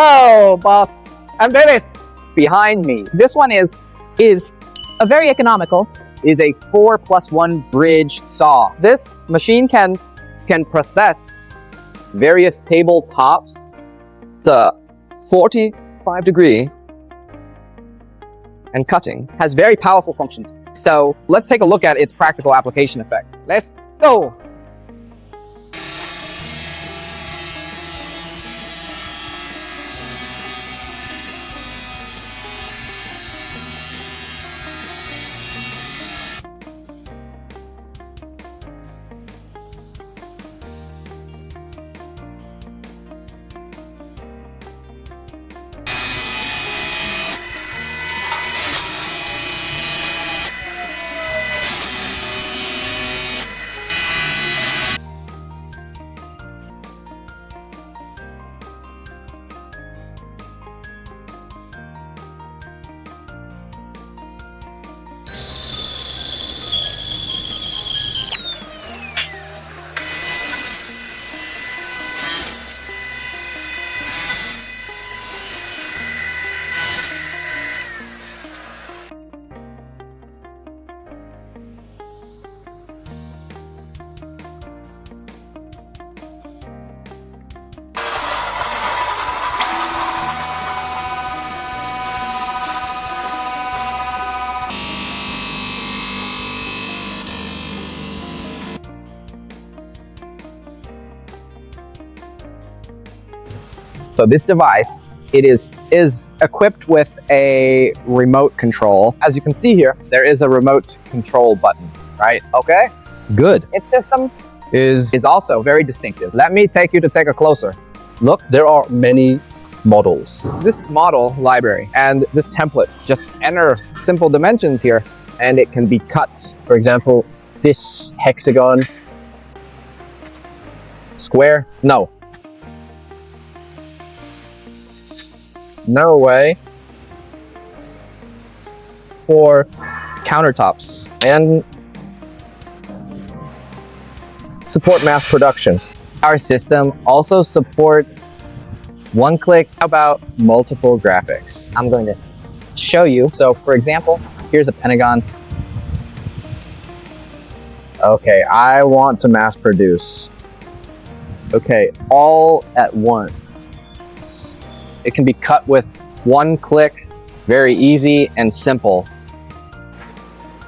Hello, boss. And Davis behind me. This one is a very economical, is a 4+1 bridge saw. This machine can process various tabletops. The 45-degree and cutting has very powerful functions. So let's take a look at its practical application effect. Let's go. So this device, it is equipped with a remote control. As you can see here, there is a remote control button, right? Okay, good. Its system is also very distinctive. Let me take you to take a closer look. There are many models. This model library and this template, just enter simple dimensions here and it can be cut. For example, this hexagon, Square, no. no way. For countertops And support mass production. our system also supports one-click. How about multiple graphics? I'm going to show you. So for example, here's a pentagon. Okay, I want to mass produce. Okay, all at once. It can be cut with one click, very easy and simple.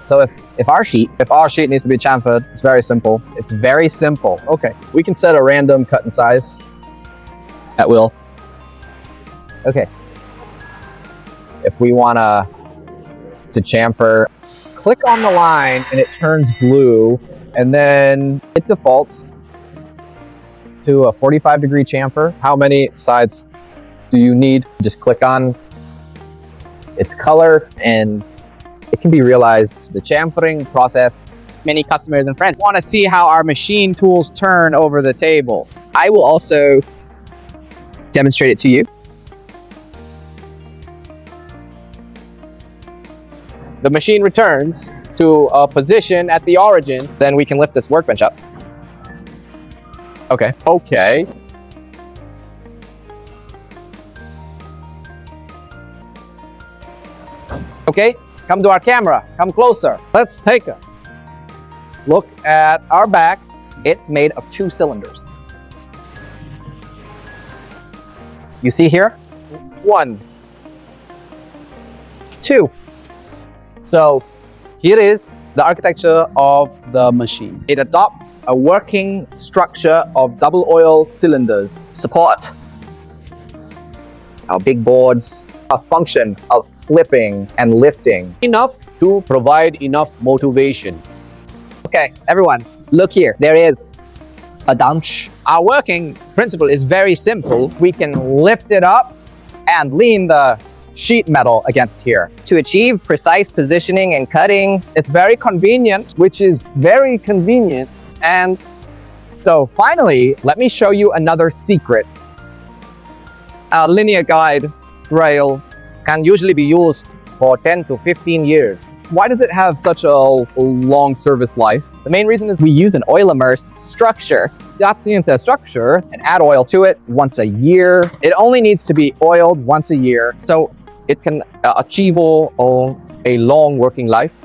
So if our sheet needs to be chamfered, it's very simple. It's very simple. Okay, we can set a random cut and size at will. Okay. If we want to chamfer, click on the line and it turns blue, and then it defaults to a 45-degree chamfer. How many sides do you need? Just click on its color and it can be realized. The chamfering process, many customers and friends want to see how our machine tools turn over the table. I will also demonstrate it to you. The machine returns to a position at the origin. Then we can lift this workbench up. Okay. Okay. Okay, come to our camera. Come closer. Let's take a look at our back. It's made of 2 cylinders. You see here? 1, 2. So here is the architecture of the machine. It adopts a working structure of double oil cylinders. Support our big boards, a function of flipping and lifting, enough to provide enough motivation. Okay, everyone, look here. There is a dunch. Our working principle is very simple. We can lift it up and lean the sheet metal against here to achieve precise positioning and cutting. It's very convenient, which is very convenient. And so finally, let me show you another secret. A linear guide rail can usually be used for 10 to 15 years. Why does it have such a long service life? The main reason is we use an oil immersed structure. Stop the structure and add oil to it once a year. It only needs to be oiled once a year, so it can achieve a long working life.